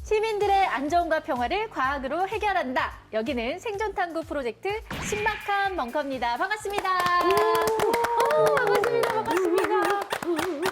시민들의 안전과 평화를 과학으로 해결한다. 여기는 생존탐구 프로젝트 신박한 벙커입니다. 반갑습니다. 반갑습니다. 반갑습니다.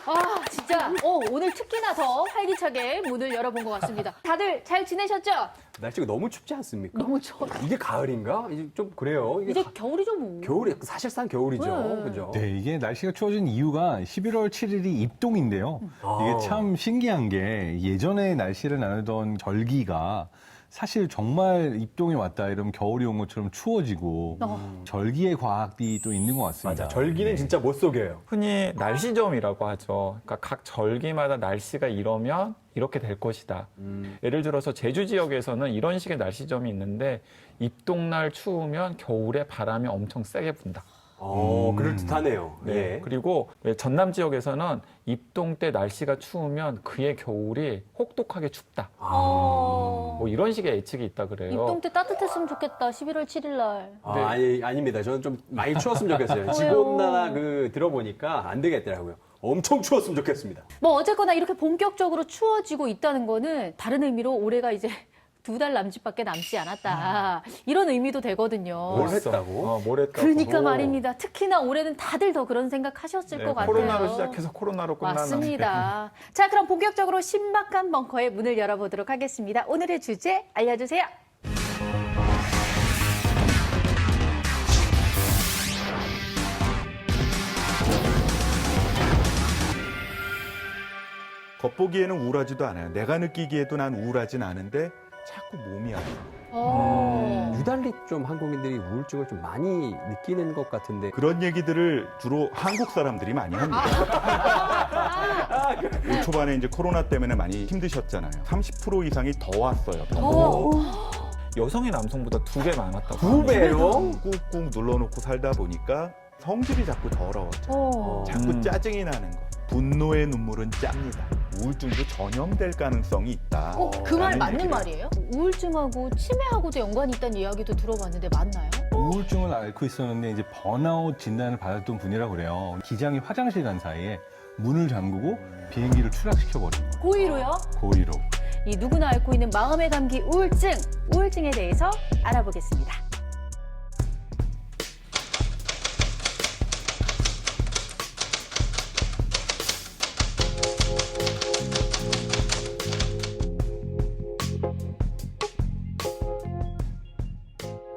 아, 진짜 오늘 특히나 더 활기차게 문을 열어본 것 같습니다. 다들 잘 지내셨죠? 날씨가 너무 춥지 않습니까? 너무 추워. 이게 가을인가? 이제 좀 그래요. 이제 겨울이죠, 뭐. 겨울이 사실상 겨울이죠. 네. 그죠? 네, 이게 날씨가 추워진 이유가 11월 7일이 입동인데요. 아. 이게 참 신기한 게 예전에 날씨를 나누던 절기가 사실 정말 입동이 왔다 이러면 겨울이 온 것처럼 추워지고 절기의 과학이 또 있는 것 같습니다. 맞아. 절기는 진짜 못 속여요. 흔히 날씨점이라고 하죠. 그러니까 각 절기마다 날씨가 이러면 이렇게 될 것이다. 예를 들어서 제주 지역에서는 이런 식의 날씨점이 있는데 입동날 추우면 겨울에 바람이 엄청 세게 분다. 그럴듯하네요. 네. 예. 그리고 왜 전남 지역에서는 입동 때 날씨가 추우면 그의 겨울이 혹독하게 춥다. 뭐 이런 식의 예측이 있다 그래요. 입동 때 따뜻했으면 좋겠다. 11월 7일 날. 아니, 아닙니다. 저는 좀 많이 추웠으면 좋겠어요. 지구온난화 들어보니까 안 되겠더라고요. 엄청 추웠으면 좋겠습니다. 뭐 어쨌거나 이렇게 본격적으로 추워지고 있다는 거는 다른 의미로 올해가 이제 2달 남짓밖에 남지 않았다. 이런 의미도 되거든요. 뭘 했다고? 뭘 했다고. 그러니까 말입니다. 특히나 올해는 다들 더 그런 생각 하셨을 네, 것 같아요. 코로나로 시작해서 코로나로 끝나는. 맞습니다. 자, 그럼 본격적으로 신박한 벙커의 문을 열어보도록 하겠습니다. 오늘의 주제 알려주세요. 겉보기에는 우울하지도 않아요. 내가 느끼기에도 난 우울하진 않은데 자꾸 몸이 아파요. 유달리 좀 한국인들이 우울증을 좀 많이 느끼는 것 같은데. 그런 얘기들을 주로 한국 사람들이 많이 합니다. 올 초반에 이제 코로나 때문에 많이 힘드셨잖아요. 30% 이상이 더 왔어요. 여성이 남성보다 2배 많았다고. 2배요? 꾹꾹 눌러놓고 살다 보니까 성질이 자꾸 더러워져. 자꾸 짜증이 나는 거. 분노의 눈물은 짭니다. 우울증도 전염될 가능성이 있다. 그 말 라는 맞는 얘기를 말이에요? 우울증하고 치매하고도 연관이 있다는 이야기도 들어봤는데 맞나요? 우울증을 앓고 있었는데 이제 번아웃 진단을 받았던 분이라고 그래요. 기장이 화장실 간 사이에 문을 잠그고 비행기를 추락시켜버린 거예요. 고의로요? 고의로. 이 누구나 앓고 있는 마음의 감기 우울증, 우울증에 대해서 알아보겠습니다.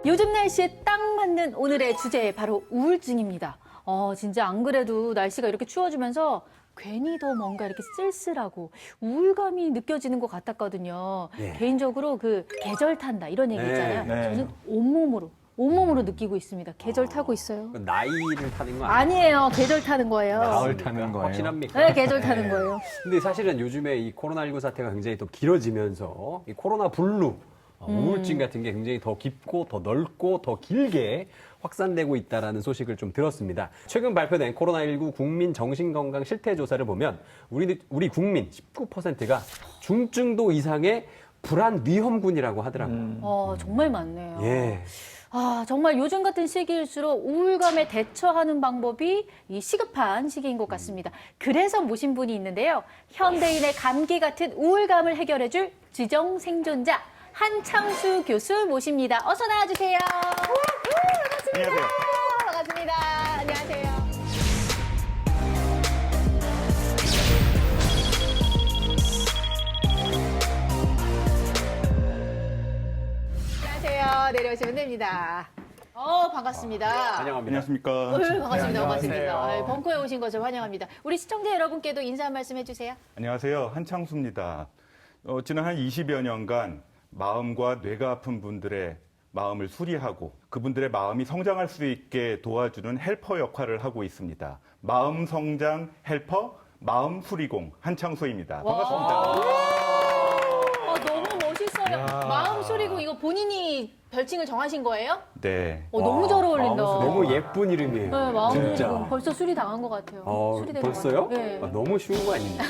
요즘 날씨에 딱 맞는 오늘의 주제 바로 우울증입니다. 진짜 안 그래도 날씨가 이렇게 추워지면서 괜히 더 뭔가 이렇게 쓸쓸하고 우울감이 느껴지는 것 같았거든요. 네. 개인적으로 그 계절 탄다 이런 얘기 있잖아요. 네. 저는 온몸으로 느끼고 있습니다. 계절 타고 있어요. 나이를 타는 거 아니에요? 아니에요. 계절 타는 거예요. 가을 타는 거예요. 확실합니까? 네, 계절 타는 거예요. 근데 사실은 요즘에 이 코로나19 사태가 굉장히 또 길어지면서 이 코로나 블루, 우울증 같은 게 굉장히 더 깊고 더 넓고 더 길게 확산되고 있다는 소식을 좀 들었습니다. 최근 발표된 코로나19 국민 정신건강 실태조사를 보면 우리 국민 19%가 중증도 이상의 불안 위험군이라고 하더라고요. 정말 많네요. 예. 정말 요즘 같은 시기일수록 우울감에 대처하는 방법이 이 시급한 시기인 것 같습니다. 그래서 모신 분이 있는데요. 현대인의 감기 같은 우울감을 해결해줄 지정 생존자 한창수 교수 모십니다. 어서 나와주세요. 안녕하세요. 반갑습니다. 안녕하세요. 안녕하세요. 내려오시면 됩니다. 반갑습니다. 환영합니다. 안녕하십니까. 반갑습니다. 네, 반갑습니다. 안녕하세요. 벙커에 오신 것을 환영합니다. 우리 시청자 여러분께도 인사 한 말씀 해주세요. 안녕하세요. 한창수입니다. 지난 한 20여 년간 마음과 뇌가 아픈 분들의 마음을 수리하고 그분들의 마음이 성장할 수 있게 도와주는 헬퍼 역할을 하고 있습니다. 마음 성장 헬퍼, 마음 수리공 한창수입니다. 반갑습니다. 너무 멋있어요. 마음 소리고 이거 본인이 별칭을 정하신 거예요? 네. 너무 잘 어울린다. 너무 예쁜 이름이에요. 네, 마음이 진짜. 지금 벌써 술이 당한 것 같아요. 술이 된것 벌써요? 같아요. 네. 너무 쉬운 거 아닙니까?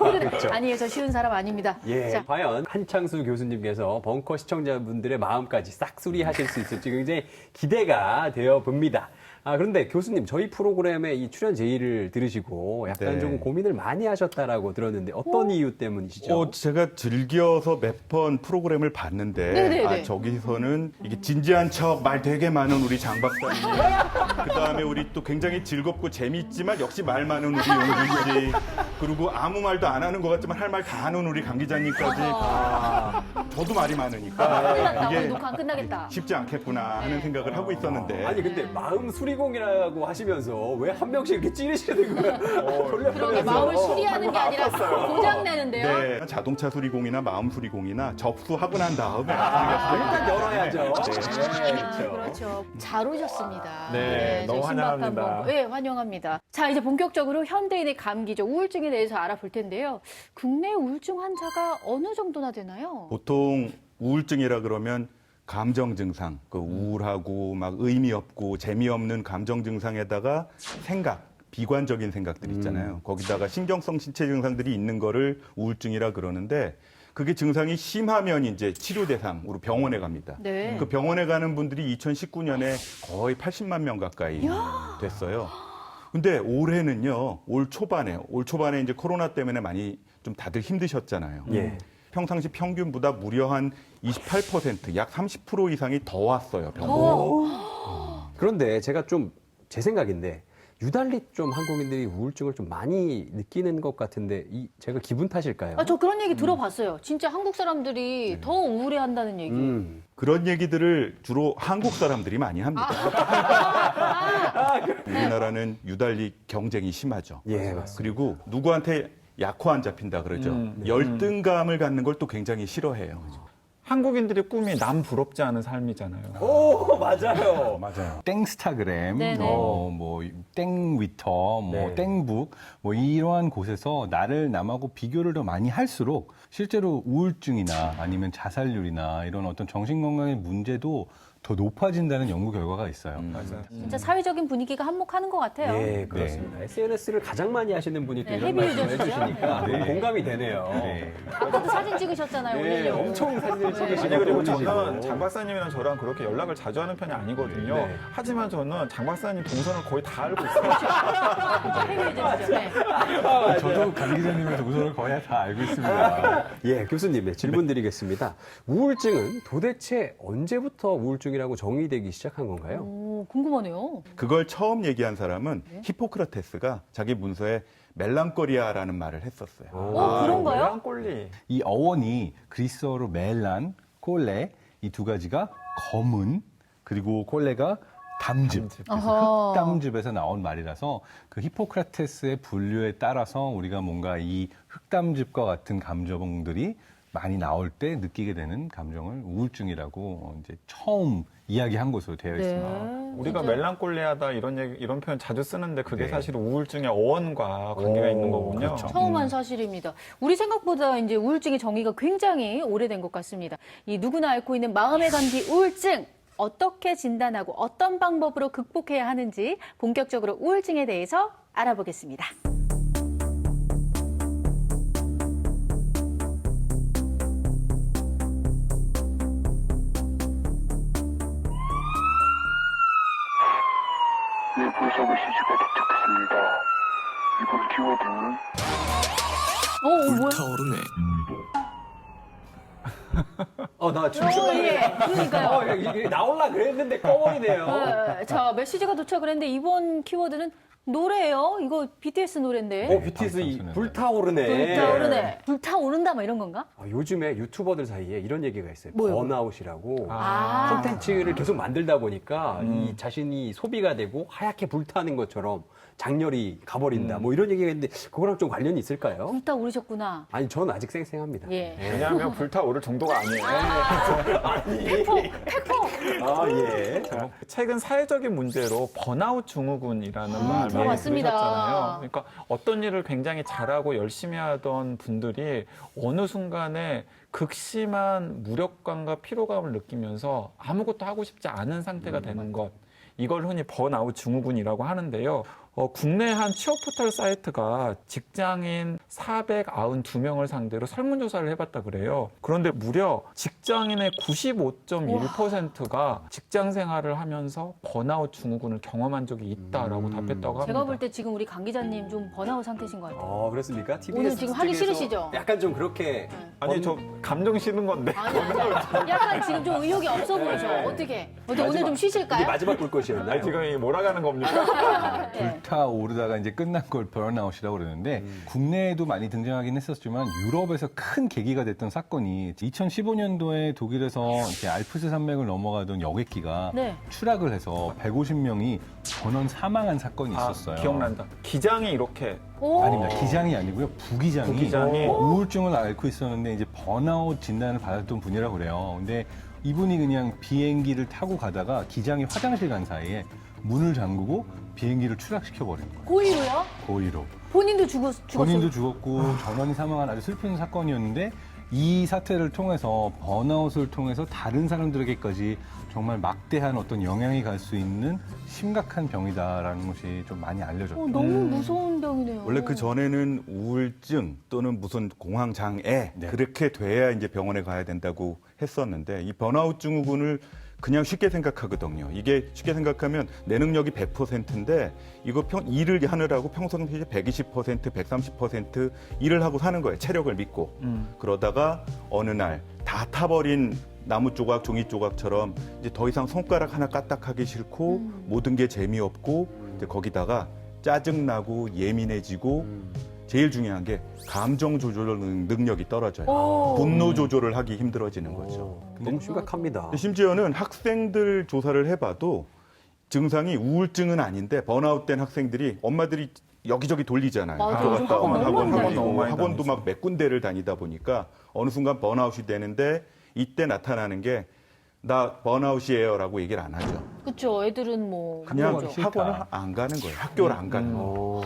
그러네. 아니에요, 저 쉬운 사람 아닙니다. 예, 자, 과연 한창수 교수님께서 벙커 시청자분들의 마음까지 싹 수리하실 수 있을지 굉장히 기대가 되어 봅니다. 그런데 교수님, 저희 프로그램에 이 출연 제의를 들으시고 약간 네. 좀 고민을 많이 하셨다라고 들었는데 어떤 이유 때문이시죠? 제가 즐겨서 몇 번 프로그램을 봤는데 네네네. 저기서는 이게 진지한 척 말 되게 많은 우리 장 박사님, 그다음에 우리 또 굉장히 즐겁고 재미있지만 역시 말 많은 우리 용준 씨, 그리고 아무 말도 안 하는 것 같지만 할 말 다 하는 우리 강 기자님까지 저도 말이 많으니까 큰일 났다. 오늘 이게 녹화 끝나겠다. 쉽지 않겠구나 하는 생각을 하고 있었는데 아니 근데 마음 수리공이라고 하시면서 왜 한 명씩 이렇게 찌르시는 거예요? 그러게 돌려보면서. 마음을 수리하는 게 아니라 고장내는데요. 네, 자동차 수리공이나 마음 수리공이나 접수하고 난 다음에 일단 열어야죠. 아, 그렇죠. 잘 오셨습니다. 네, 너무 저희 신박한 환영합니다. 벙커. 네, 환영합니다. 자, 이제 본격적으로 현대인의 감기죠. 우울증에 대해서 알아볼 텐데요. 국내 우울증 환자가 어느 정도나 되나요? 보통 우울증이라 그러면 감정 증상, 그 우울하고 막 의미 없고 재미없는 감정 증상에다가 생각, 비관적인 생각들 있잖아요. 거기다가 신경성 신체 증상들이 있는 거를 우울증이라 그러는데 그게 증상이 심하면 이제 치료 대상으로 병원에 갑니다. 네. 그 병원에 가는 분들이 2019년에 거의 80만 명 가까이 됐어요. 근데 올해는요, 올 초반에 이제 코로나 때문에 많이 좀 다들 힘드셨잖아요. 예. 평상시 평균보다 무려 한 28%, 약 30% 이상이 더 왔어요, 병원에. 그런데 제가 좀 제 생각인데 유달리 좀 한국인들이 우울증을 좀 많이 느끼는 것 같은데 제가 기분 탓일까요? 저 그런 얘기 들어봤어요. 진짜 한국 사람들이 더 우울해한다는 얘기. 그런 얘기들을 주로 한국 사람들이 많이 합니다. 우리나라는 유달리 경쟁이 심하죠. 예, 맞습니다. 그리고 누구한테 약호 안 잡힌다 그러죠. 열등감을 갖는 걸 또 굉장히 싫어해요. 한국인들의 꿈이 남 부럽지 않은 삶이잖아요. 오, 맞아요. 맞아요. 땡스타그램, 네네. 뭐 땡위터, 뭐 네. 땡북, 뭐 이러한 곳에서 나를 남하고 비교를 더 많이 할수록 실제로 우울증이나 아니면 자살률이나 이런 어떤 정신건강의 문제도 더 높아진다는 연구 결과가 있어요. 맞아요. 진짜 사회적인 분위기가 한몫하는 것 같아요. 예, 그렇습니다. SNS를 가장 많이 하시는 분이 또 네, 이런 헤비 말씀을 유저시죠? 해주시니까 네. 너무 공감이 되네요. 네. 아까도 사진 찍으셨잖아요, 예, 올리려고. 엄청 사진을 찍으시고 아니 그리고 올리시고. 저는 장 박사님이랑 저랑 그렇게 연락을 자주 하는 편이 아니거든요. 네. 하지만 저는 장 박사님 동선을 거의 다 알고 있어요. 헤비 유저시죠. 네. 저도 강 기자님의 동선을 거의 다 알고 있습니다. 예, 교수님 질문 드리겠습니다. 우울증은 도대체 언제부터 우울증이라고 정의되기 시작한 건가요? 오, 궁금하네요. 그걸 처음 얘기한 사람은 히포크라테스가 자기 문서에 멜랑콜리아라는 말을 했었어요. 그런가요? 꼴리. 이 어원이 그리스어로 멜란, 콜레 이 두 가지가 검은 그리고 콜레가 담즙. 어허. 흑담즙에서 나온 말이라서 그 히포크라테스의 분류에 따라서 우리가 뭔가 이 흑담즙과 같은 감정들이 많이 나올 때 느끼게 되는 감정을 우울증이라고 이제 처음 이야기한 것으로 되어 있습니다. 우리가 진짜. 멜랑콜리아다 이런 표현 자주 쓰는데 그게 네. 사실 우울증의 어원과 관계가 있는 거군요. 그렇죠. 처음 한 사실입니다. 우리 생각보다 이제 우울증의 정의가 굉장히 오래된 것 같습니다. 이 누구나 앓고 있는 마음의 감기 우울증 어떻게 진단하고 어떤 방법으로 극복해야 하는지 본격적으로 우울증에 대해서 알아보겠습니다. 네, 벌써 메시지가 도착했습니다. 이번 키워드는 뭐야? 타오르네. 나 춤추다. 예, 그러니까요. 이게 나올라 그랬는데 꺼버리네요. 자, 메시지가 도착을 했는데 이번 키워드는 노래예요. 이거 BTS 노래인데. BTS 선수는. 불타오르네. 불타오르네. 불타오른다 뭐 이런 건가? 요즘에 유튜버들 사이에 이런 얘기가 있어요. 뭐요? 번아웃이라고. 아. 콘텐츠를 계속 만들다 보니까 이 자신이 소비가 되고 하얗게 불타는 것처럼 장렬히 가버린다. 뭐 이런 얘기가 있는데 그거랑 좀 관련이 있을까요? 불타오르셨구나. 아니, 저는 아직 쌩쌩합니다. 예. 왜냐하면 불타오를 정도가 아니에요. 팩폭. 아, 예. 최근 사회적인 문제로 번아웃 증후군이라는 들어봤습니다. 그러셨잖아요. 그러니까 어떤 일을 굉장히 잘하고 열심히 하던 분들이 어느 순간에 극심한 무력감과 피로감을 느끼면서 아무것도 하고 싶지 않은 상태가 되는 것. 이걸 흔히 번아웃 증후군이라고 하는데요. 국내 한 취업 포털 사이트가 직장인 492명을 상대로 설문조사를 해봤다 그래요. 그런데 무려 직장인의 95.1%가 직장 생활을 하면서 번아웃 증후군을 경험한 적이 있다라고 답했다고 합니다. 제가 볼 때 지금 우리 강 기자님 좀 번아웃 상태신 것 같아요. 그렇습니까? TBS 오늘 지금 하기 측에서 싫으시죠? 약간 좀 그렇게 아니 저 감정 싫은 건데. 아니, 약간 지금 좀 의욕이 없어 보이죠? 어떻게 오늘 좀 이게 쉬실까요? 마지막 볼 것이었나요? 아니 지금 이 몰아가는 겁니까? 네. 불타오르다가 이제 끝난 걸 번아웃이라고 그러는데 국내에도 많이 등장하긴 했었지만 유럽에서 큰 계기가 됐던 사건이 2015년도에 독일에서 이렇게 알프스 산맥을 넘어가던 여객기가 네. 추락을 해서 150명이 전원 사망한 사건이 있었어요. 기억난다. 기장이 이렇게 오. 아닙니다. 기장이 아니고요. 부기장이 부기장이? 우울증을 앓고 있었는데 이제 번아웃 진단을 받았던 분이라고 그래요. 근데 이분이 그냥 비행기를 타고 가다가 기장이 화장실 간 사이에 문을 잠그고 비행기를 추락시켜 버린 거예요. 고의로요? 고의로. 본인도 죽었어요. 본인도 죽었고 전원이 사망한 아주 슬픈 사건이었는데 이 사태를 통해서 번아웃을 통해서 다른 사람들에게까지 정말 막대한 어떤 영향이 갈 수 있는 심각한 병이다라는 것이 좀 많이 알려졌어요. 너무 무서운 병이네요. 원래 그 전에는 우울증 또는 무슨 공황 장애 네. 그렇게 돼야 이제 병원에 가야 된다고 했었는데 이 번아웃 증후군을 그냥 쉽게 생각하거든요. 이게 쉽게 생각하면 내 능력이 100%인데 이거 일을 하느라고 평소에 120%, 130% 일을 하고 사는 거예요. 체력을 믿고. 그러다가 어느 날 다 타버린 나무 조각, 종이 조각처럼 이제 더 이상 손가락 하나 까딱하기 싫고 모든 게 재미없고 이제 거기다가 짜증나고 예민해지고 제일 중요한 게 감정 조절 능력이 떨어져요. 오. 분노 조절을 하기 힘들어지는 거죠. 너무 심각합니다. 근데 심지어는 학생들 조사를 해봐도 증상이 우울증은 아닌데 번아웃된 학생들이 엄마들이 여기저기 돌리잖아요. 맞아요. 학교 갔다 오면 학원 학원 너무 많이 돌리고 다니죠. 학원도 막 몇 군데를 다니다 보니까 어느 순간 번아웃이 되는데 이때 나타나는 게 나 번아웃이에요라고 얘기를 안 하죠. 그렇죠. 애들은 뭐 그냥 그거죠. 싫다. 학원을 안 가는 거예요. 학교를 안 가는 거예요. 오.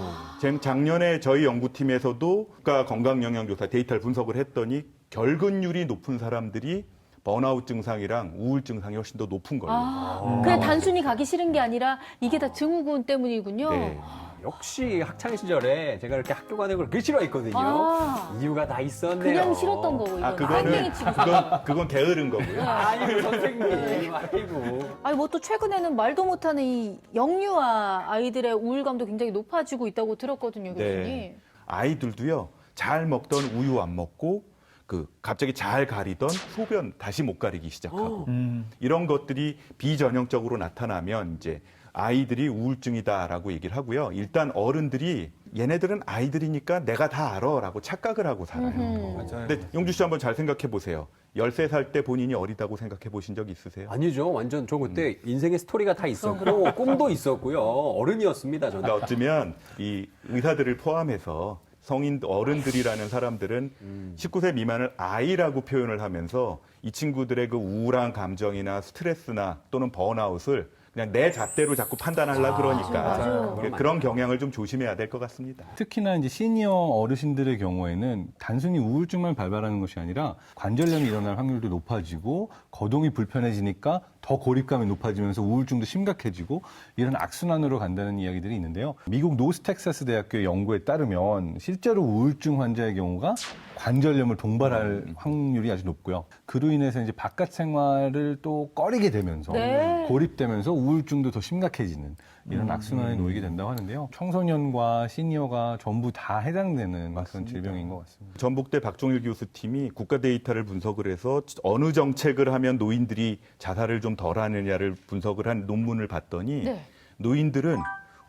작년에 저희 연구팀에서도 국가 건강영양조사 데이터를 분석을 했더니 결근율이 높은 사람들이 번아웃 증상이랑 우울 증상이 훨씬 더 높은 걸로. 그냥 단순히 가기 싫은 게 아니라 이게 다 증후군 때문이군요. 네. 역시 학창 시절에 제가 이렇게 학교 가는 걸 그렇게 싫어했거든요. 아. 이유가 다 있었네요. 그냥 싫었던 거고 이건 그거는 땡땡이 치고 싶어. 그건 게으른 거고요. 아이고 선생님, 아이고. 아니 뭐 또 최근에는 말도 못하는 이 영유아 아이들의 우울감도 굉장히 높아지고 있다고 들었거든요, 교수님. 네. 아이들도요. 잘 먹던 우유 안 먹고 갑자기 잘 가리던 소변 다시 못 가리기 시작하고 이런 것들이 비전형적으로 나타나면 이제 아이들이 우울증이다라고 얘기를 하고요. 일단 어른들이 얘네들은 아이들이니까 내가 다 알아라고 착각을 하고 살아요. 맞아요. 근데 용주 씨 한번 잘 생각해 보세요. 13살 때 본인이 어리다고 생각해 보신 적 있으세요? 아니죠. 완전 저 그때 인생의 스토리가 다 있었고 꿈도 있었고요. 어른이었습니다. 저는. 그러니까 어쩌면 이 의사들을 포함해서 성인 어른들이라는 사람들은 19세 미만을 아이라고 표현을 하면서 이 친구들의 그 우울한 감정이나 스트레스나 또는 번아웃을 그냥 내 잣대로 자꾸 판단하려 그러니까 맞아요. 그런 경향을 좀 조심해야 될 것 같습니다. 특히나 이제 시니어 어르신들의 경우에는 단순히 우울증만 발발하는 것이 아니라 관절염이 일어날 확률도 높아지고 거동이 불편해지니까 더 고립감이 높아지면서 우울증도 심각해지고 이런 악순환으로 간다는 이야기들이 있는데요. 미국 노스텍사스 대학교의 연구에 따르면 실제로 우울증 환자의 경우가 관절염을 동반할 확률이 아주 높고요. 그로 인해서 이제 바깥 생활을 또 꺼리게 되면서 네. 고립되면서 우울증도 더 심각해지는 이런 악순환에 놓이게 된다고 하는데요. 청소년과 시니어가 전부 다 해당되는 그런 질병인 것 같습니다. 전북대 박종일 교수 팀이 국가 데이터를 분석을 해서 어느 정책을 하면 노인들이 자살을 좀 덜 하느냐를 분석을 한 논문을 봤더니 네. 노인들은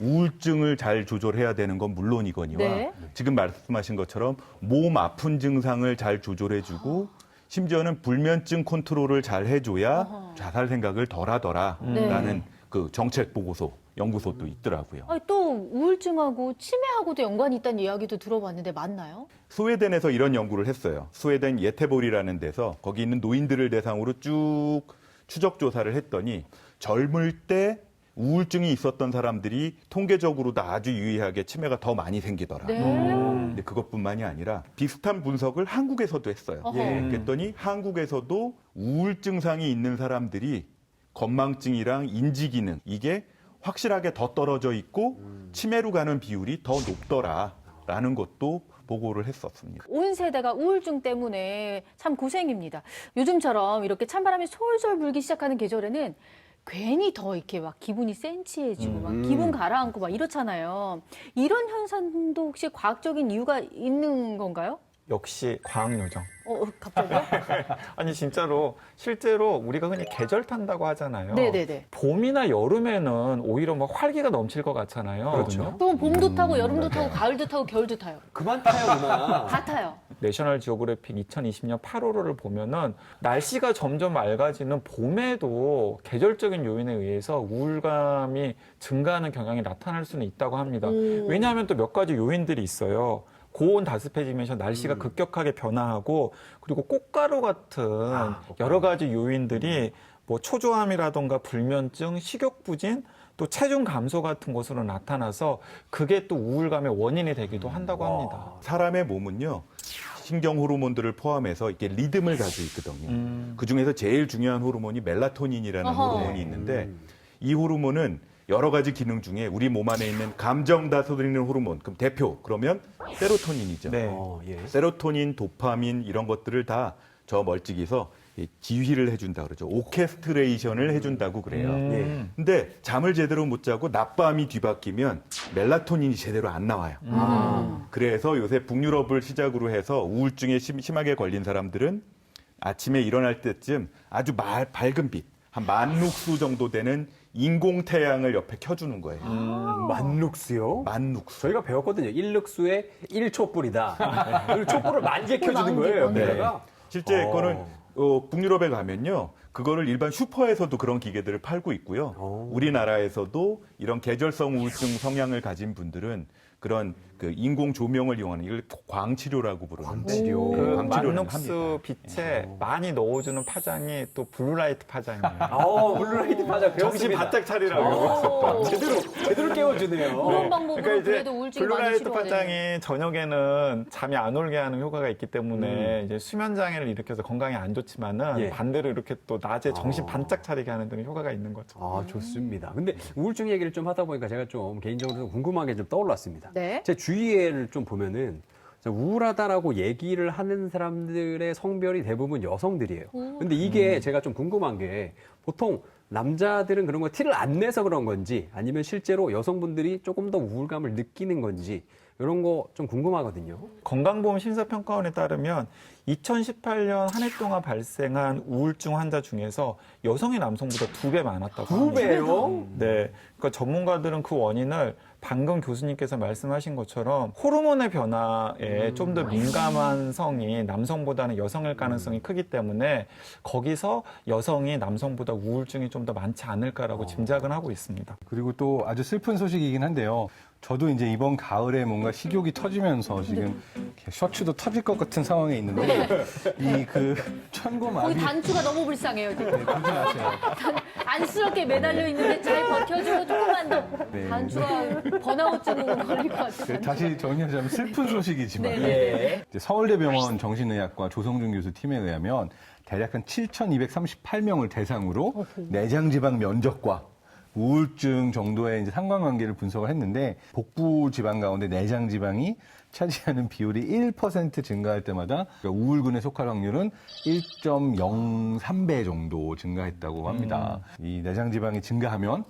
우울증을 잘 조절해야 되는 건 물론이거니와 네. 지금 말씀하신 것처럼 몸 아픈 증상을 잘 조절해주고 심지어는 불면증 컨트롤을 잘 해줘야 자살 생각을 덜 하더라라는 그 정책 보고서 연구소도 있더라고요. 아니, 또 우울증하고 치매하고도 연관이 있다는 이야기도 들어봤는데 맞나요? 스웨덴에서 이런 연구를 했어요. 스웨덴 예테보리라는 데서 거기 있는 노인들을 대상으로 쭉 추적 조사를 했더니 젊을 때 우울증이 있었던 사람들이 통계적으로도 아주 유의하게 치매가 더 많이 생기더라. 네. 근데 그것뿐만이 아니라 비슷한 분석을 한국에서도 했어요. 어허. 그랬더니 한국에서도 우울증상이 있는 사람들이 건망증이랑 인지기능 이게 확실하게 더 떨어져 있고 치매로 가는 비율이 더 높더라라는 것도 보고를 했었습니다. 온 세대가 우울증 때문에 참 고생입니다. 요즘처럼 이렇게 찬바람이 솔솔 불기 시작하는 계절에는 괜히 더 이렇게 막 기분이 센치해지고 막 기분 가라앉고 막 이렇잖아요. 이런 현상도 혹시 과학적인 이유가 있는 건가요? 역시 과학요정. 갑자기요? 아니 진짜로 실제로 우리가 흔히 계절 탄다고 하잖아요. 네네네. 봄이나 여름에는 오히려 막 활기가 넘칠 것 같잖아요. 그렇죠. 그럼 봄도 타고 여름도 타고 가을도 타고 겨울도 타요. 그만 타요, 누나. 다 타요. 내셔널 지오그래픽 2020년 8월호를 보면은 날씨가 점점 맑아지는 봄에도 계절적인 요인에 의해서 우울감이 증가하는 경향이 나타날 수는 있다고 합니다. 왜냐하면 또 몇 가지 요인들이 있어요. 고온 다습해지면서 날씨가 급격하게 변화하고 그리고 꽃가루 같은 여러 가지 요인들이 뭐 초조함이라던가 불면증, 식욕부진, 또 체중 감소 같은 것으로 나타나서 그게 또 우울감의 원인이 되기도 한다고 합니다. 사람의 몸은요. 신경 호르몬들을 포함해서 이렇게 리듬을 가지고 있거든요. 그 중에서 제일 중요한 호르몬이 멜라토닌이라는 어허. 호르몬이 있는데 이 호르몬은 여러 가지 기능 중에 우리 몸 안에 있는 감정 다스리는 호르몬, 그럼 대표 그러면 세로토닌이죠. 네. 예. 세로토닌, 도파민 이런 것들을 다 저 멀찍이서 지휘를 해준다 그러죠. 오케스트레이션을 해준다고 그래요. 예. 근데 잠을 제대로 못 자고 낮밤이 뒤바뀌면 멜라토닌이 제대로 안 나와요. 그래서 요새 북유럽을 시작으로 해서 우울증에 심하게 걸린 사람들은 아침에 일어날 때쯤 아주 밝은 빛, 한 10,000룩스 정도 되는 인공태양을 옆에 켜주는 거예요. 만룩수요? 만룩스. 저희가 배웠거든요. 1룩수에 1촛불이다. 그리고 촛불을 만개 켜주는 거예요. 네. 옆에다가. 실제 그거는 북유럽에 가면요. 그거를 일반 슈퍼에서도 그런 기계들을 팔고 있고요. 우리나라에서도 이런 계절성 우울증 성향을 가진 분들은 그런 그 인공 조명을 이용하는 이걸 광치료라고 부르는데 광치료. 그 광치료를 만룩스 합니다. 빛에 많이 넣어주는 파장이 또 블루라이트 파장이에요. 블루라이트 파자 배웠습니다. 정신 바짝 차리라고. 제대로 깨워주네요. 그런 방법으로 그러니까 이제 그래도 우울증이 많이 블루라이트 치료가 되는. 파장이 저녁에는 잠이 안 오게 하는 효과가 있기 때문에 이제 수면 장애를 일으켜서 건강에 안 좋지만은 예. 반대로 이렇게 또 낮에 정신 반짝 차리게 하는 데는 효과가 있는 거죠. 좋습니다. 근데 우울증 얘기를 좀 하다 보니까 제가 좀 개인적으로 좀 궁금한 게 좀 떠올랐습니다. 네. 제 주위를 좀 보면은 우울하다라고 얘기를 하는 사람들의 성별이 대부분 여성들이에요. 근데 이게 제가 좀 궁금한 게 보통 남자들은 그런 거 티를 안 내서 그런 건지 아니면 실제로 여성분들이 조금 더 우울감을 느끼는 건지 이런 거 좀 궁금하거든요. 건강보험 심사평가원에 따르면 2018년 한 해 동안 발생한 우울증 환자 중에서 여성이 남성보다 2배 많았다고 합니다. 2배요? 네. 그러니까 전문가들은 그 원인을 방금 교수님께서 말씀하신 것처럼 호르몬의 변화에 좀 더 민감한 성이 남성보다는 여성일 가능성이 크기 때문에 거기서 여성이 남성보다 우울증이 좀 더 많지 않을까라고 짐작은 하고 있습니다. 그리고 또 아주 슬픈 소식이긴 한데요. 저도 이제 이번 가을에 뭔가 식욕이 터지면서 지금 이렇게 셔츠도 터질 것 같은 상황에 있는데 이 그 거기 천고마비 단추가 너무 불쌍해요, 지금. 조심하세요. 안쓰럽게 매달려 있는데 잘 버텨주고 조금만 더 네. 단추가 번아웃 증후군 걸릴 것 같아요. 다시 정리하자면 슬픈 소식이지만 네. 이제 서울대병원 정신의학과 조성준 교수 팀에 의하면 대략 한 7,238명을 대상으로 내장지방 면적과 우울증 정도의 이제 상관관계를 분석을 했는데 복부 지방 가운데 내장 지방이 차지하는 비율이 1% 증가할 때마다 그러니까 우울군에 속할 확률은 1.03배 정도 증가했다고 합니다. 이 내장 지방이 증가하면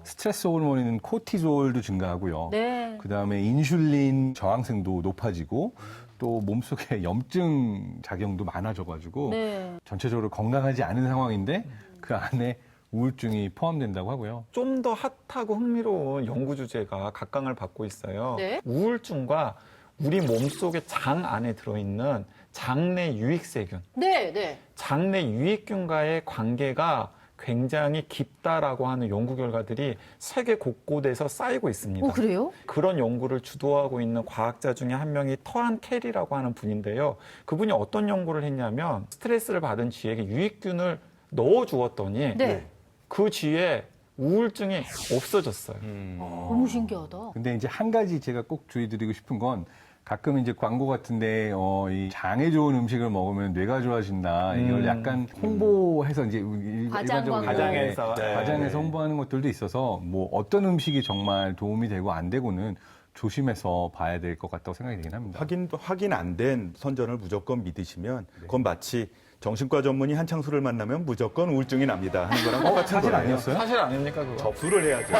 스트레스 호르몬인 코티졸도 증가하고요. 네. 그다음에 인슐린 저항성도 높아지고 또 몸속에 염증 작용도 많아져가지고 네. 전체적으로 건강하지 않은 상황인데 그 안에 우울증이 포함된다고 하고요. 좀 더 핫하고 흥미로운 연구 주제가 각광을 받고 있어요. 네. 우울증과 우리 몸속의 장 안에 들어있는 장내 유익세균, 네. 장내 유익균과의 관계가 굉장히 깊다라고 하는 연구 결과들이 세계 곳곳에서 쌓이고 있습니다. 그래요? 그런 연구를 주도하고 있는 과학자 중에 한 명이 터한 캐리라고 하는 분인데요. 그분이 어떤 연구를 했냐면 스트레스를 받은 쥐에게 유익균을 넣어주었더니 네. 그 쥐의 우울증이 없어졌어요. 너무 신기하다. 근데 이제 한 가지 제가 꼭 주의드리고 싶은 건 가끔 이제 광고 같은데 이 장에 좋은 음식을 먹으면 뇌가 좋아진다. 이걸 약간 홍보해서 이제 일반적으로 과장해서. 과장해서 홍보하는 것들도 있어서 뭐 어떤 음식이 정말 도움이 되고 안 되고는 조심해서 봐야 될 것 같다고 생각이 되긴 합니다. 확인 안 된 선전을 무조건 믿으시면 그건 마치 정신과 전문의 한창수를 만나면 무조건 우울증이 납니다 하는 거랑 똑같은 사실 거예요. 아니었어요? 사실 아닙니까 그거? 접수를 해야죠.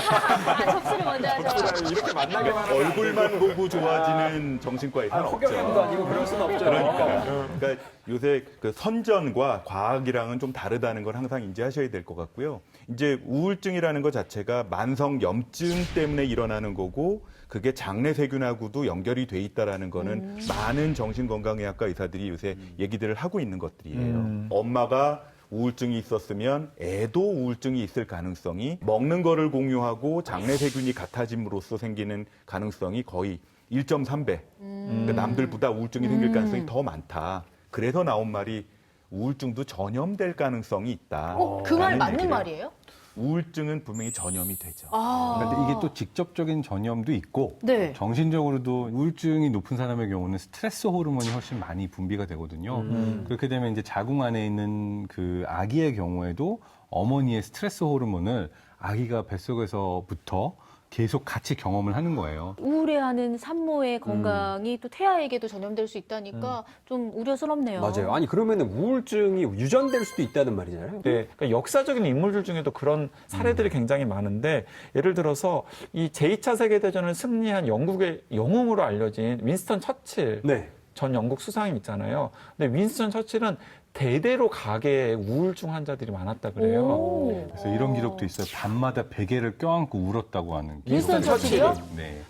접수를 먼저 하죠. 이렇게 만나게만 하면 얼굴만 보고 좋아지는 정신과 의사는 없죠. 호경영도 아니고 그럴 수는 없죠. 그러니까 요새 그 선전과 과학이랑은 좀 다르다는 걸 항상 인지하셔야 될 것 같고요. 이제 우울증이라는 것 자체가 만성 염증 때문에 일어나는 거고 그게 장내 세균하고도 연결이 돼 있다라는 거는 많은 정신건강의학과 의사들이 요새 얘기들을 하고 있는 것들이에요. 엄마가 우울증이 있었으면 애도 우울증이 있을 가능성이 먹는 거를 공유하고 장내 세균이 같아짐으로써 생기는 가능성이 거의 1.3배. 그러니까 남들보다 우울증이 생길 가능성이 더 많다. 그래서 나온 말이 우울증도 전염될 가능성이 있다. 그 말 라는 맞는 얘기를. 말이에요? 우울증은 분명히 전염이 되죠. 근데 이게 또 직접적인 전염도 있고 네. 정신적으로도 우울증이 높은 사람의 경우는 스트레스 호르몬이 훨씬 많이 분비가 되거든요. 그렇게 되면 이제 자궁 안에 있는 그 아기의 경우에도 어머니의 스트레스 호르몬을 아기가 뱃속에서부터 계속 같이 경험을 하는 거예요. 우울해하는 산모의 건강이 또 태아에게도 전염될 수 있다니까 좀 우려스럽네요. 맞아요. 아니 그러면은 우울증이 유전될 수도 있다는 말이잖아요. 네, 그러니까 역사적인 인물들 중에도 그런 사례들이 굉장히 많은데 예를 들어서 이 제2차 세계대전을 승리한 영국의 영웅으로 알려진 윈스턴 처칠 네. 전 영국 수상이 있잖아요. 근데 윈스턴 처칠은 대대로 가게에 우울증 환자들이 많았다 그래요. 오. 그래서 이런 기록도 있어요. 밤마다 베개를 껴안고 울었다고 하는. 윈스턴 기록이 처칠이요? 있어요. 네.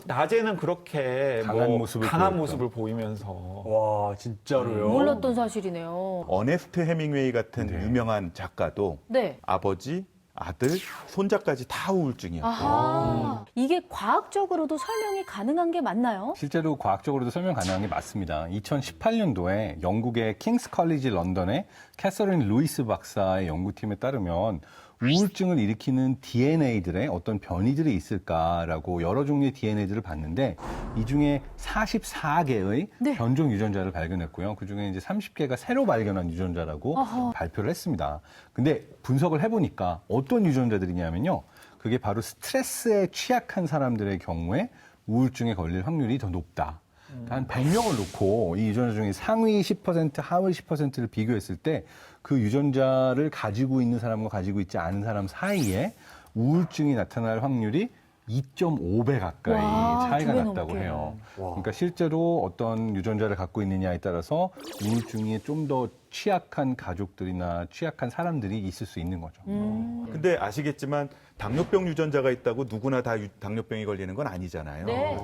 낮에는 그렇게 강한 모습을 강한 보였죠. 모습을 보이면서 와 진짜로요. 몰랐던 사실이네요. 어네스트 해밍웨이 같은 네. 유명한 작가도 네. 아버지, 아들, 손자까지 다 우울증이었고 아하. 이게 과학적으로도 설명이 가능한 게 맞나요? 실제로 과학적으로도 설명 가능한 게 맞습니다. 2018년도에 영국의 킹스 컬리지 런던의 캐서린 루이스 박사의 연구팀에 따르면 우울증을 일으키는 DNA들의 어떤 변이들이 있을까라고 여러 종류의 DNA들을 봤는데 이 중에 44개의 네. 변종 유전자를 발견했고요. 그 중에 이제 30개가 새로 발견한 유전자라고 어허. 발표를 했습니다. 근데 분석을 해보니까 어떤 유전자들이냐면요. 그게 바로 스트레스에 취약한 사람들의 경우에 우울증에 걸릴 확률이 더 높다. 한 100명을 놓고 이 유전자 중에 상위 10%, 하위 10%를 비교했을 때 그 유전자를 가지고 있는 사람과 가지고 있지 않은 사람 사이에 우울증이 나타날 확률이 2.5배 가까이 와, 차이가 2배 났다고 넘게. 해요. 와. 그러니까 실제로 어떤 유전자를 갖고 있느냐에 따라서 우울증에 좀 더 취약한 가족들이나 취약한 사람들이 있을 수 있는 거죠. 근데 아시겠지만 당뇨병 유전자가 있다고 누구나 다 당뇨병이 걸리는 건 아니잖아요. 네.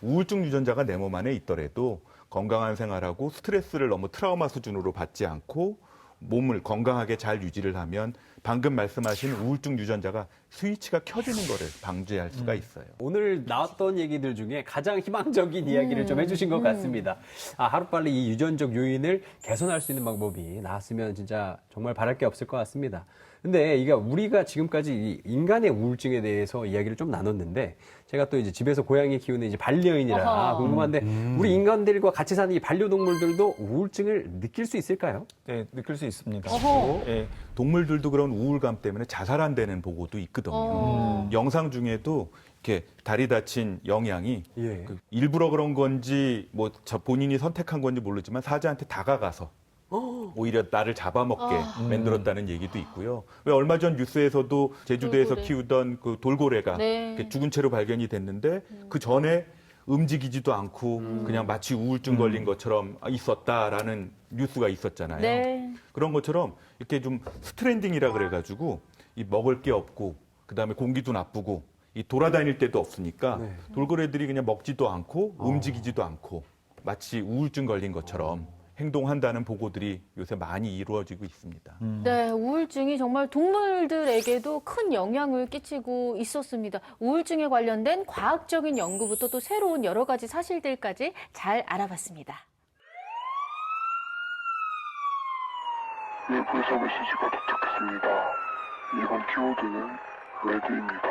우울증 유전자가 내 몸 안에 있더라도 건강한 생활하고 스트레스를 너무 트라우마 수준으로 받지 않고 몸을 건강하게 잘 유지를 하면 방금 말씀하신 우울증 유전자가 스위치가 켜지는 거를 방지할 수가 있어요. 오늘 나왔던 얘기들 중에 가장 희망적인 이야기를 좀 해주신 것 같습니다. 하루빨리 이 유전적 요인을 개선할 수 있는 방법이 나왔으면 진짜 정말 바랄 게 없을 것 같습니다. 근데 이게 우리가 지금까지 이 인간의 우울증에 대해서 이야기를 좀 나눴는데 제가 또 이제 집에서 고양이 키우는 이제 반려인이라 아하. 궁금한데 우리 인간들과 같이 사는 이 반려동물들도 우울증을 느낄 수 있을까요? 네, 느낄 수 있습니다. 어허. 예, 동물들도 그런 우울감 때문에 자살한다는 보고도 있거든요. 영상 중에도 이렇게 다리 다친 영양이 예. 그 일부러 그런 건지 뭐 본인이 선택한 건지 모르지만 사자한테 다가가서 오히려 나를 잡아먹게 만들었다는 얘기도 있고요. 왜 얼마 전 뉴스에서도 제주도에서 돌고래. 키우던 그 돌고래가 네. 이렇게 죽은 채로 발견이 됐는데 그 전에 움직이지도 않고 그냥 마치 우울증 걸린 것처럼 있었다라는 뉴스가 있었잖아요. 네. 그런 것처럼 이렇게 좀 스트랜딩이라 그래가지고 이 먹을 게 없고 그다음에 공기도 나쁘고 이 돌아다닐 데도 없으니까 네. 돌고래들이 그냥 먹지도 않고 움직이지도 않고 마치 우울증 걸린 것처럼 행동한다는 보고들이 요새 많이 이루어지고 있습니다. 네, 우울증이 정말 동물들에게도 큰 영향을 끼치고 있었습니다. 우울증에 관련된 과학적인 연구부터 또 새로운 여러 가지 사실들까지 잘 알아봤습니다. 네, 분석의 시지가 도착했습니다. 이번 키워드는 레드입니다.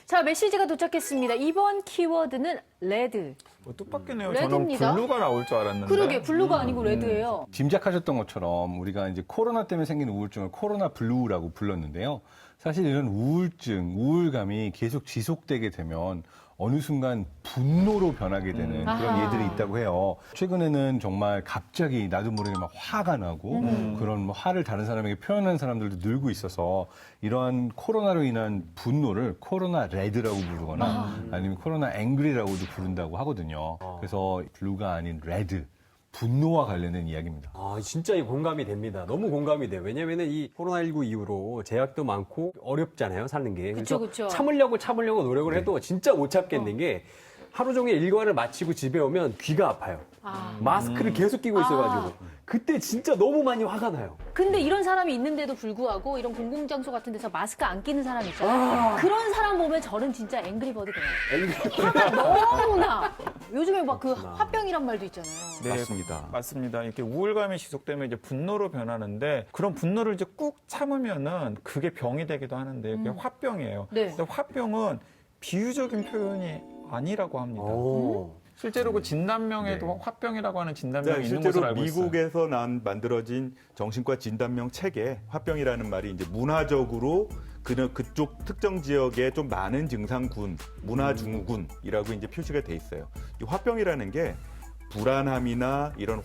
자, 메시지가 도착했습니다. 이번 키워드는 레드. 뜻밖이네요. 레드입니다. 저는 블루가 나올 줄 알았는데. 그러게, 블루가 아니고 레드예요. 짐작하셨던 것처럼 우리가 이제 코로나 때문에 생긴 우울증을 코로나 블루라고 불렀는데요. 사실 이런 우울증, 우울감이 계속 지속되게 되면 어느 순간 분노로 변하게 되는 그런 아하. 예들이 있다고 해요. 최근에는 정말 갑자기 나도 모르게 막 화가 나고 그런 뭐 화를 다른 사람에게 표현하는 사람들도 늘고 있어서 이러한 코로나로 인한 분노를 코로나 레드라고 부르거나 아니면 코로나 앵그리라고도 부른다고 하거든요. 그래서 블루가 아닌 레드. 분노와 관련된 이야기입니다. 아, 진짜 이 공감이 됩니다. 너무 공감이 돼요. 왜냐면은 이 코로나19 이후로 제약도 많고 어렵잖아요, 사는 게. 그래서 그쵸. 참으려고 노력을 해도 진짜 못 참겠는 게 하루 종일 일과를 마치고 집에 오면 귀가 아파요. 마스크를 계속 끼고 있어가지고. 그때 진짜 너무 많이 화가 나요. 근데 이런 사람이 있는데도 불구하고 이런 공공장소 같은 데서 마스크 안 끼는 사람 있잖아요. 그런 사람 보면 저는 진짜 앵그리버드 돼요. 화가 너무 나. 요즘에 막 그 화병이란 말도 있잖아요. 네, 맞습니다. 맞습니다. 이렇게 우울감이 지속되면 이제 분노로 변하는데 그런 분노를 이제 꾹 참으면은 그게 병이 되기도 하는데 그게 화병이에요. 네. 근데 화병은 비유적인 표현이 아니라고 합니다. 오. 실제로 그 진단명에도 네. 화병이라고 하는 진단명이 있는 실제로 것으로 알고 있어요. 미국에서 만들어진 정신과 진단명 책에 화병이라는 말이 이제 문화적으로 그쪽 특정 지역에 좀 많은 증상군, 문화증후군이라고 이제 표시가 돼 있어요. 이 화병이라는 게 불안함이나 이런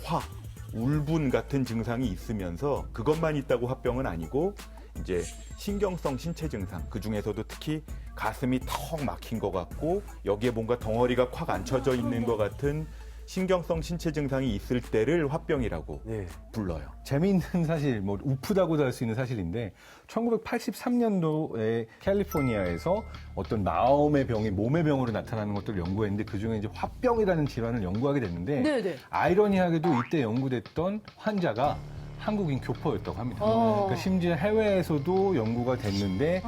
울분 같은 증상이 있으면서 그것만 있다고 화병은 아니고 이제 신경성 신체 증상, 그 중에서도 특히 가슴이 턱 막힌 것 같고 여기에 뭔가 덩어리가 콱 앉혀져 있는 것 같은 신경성 신체 증상이 있을 때를 화병이라고 네. 불러요. 재미있는 사실, 뭐 우프다고도 할 수 있는 사실인데 1983년도에 캘리포니아에서 어떤 마음의 병이 몸의 병으로 나타나는 것들을 연구했는데 그중에 이제 화병이라는 질환을 연구하게 됐는데 네네. 아이러니하게도 이때 연구됐던 환자가 한국인 교포였다고 합니다. 어. 그러니까 심지어 해외에서도 연구가 됐는데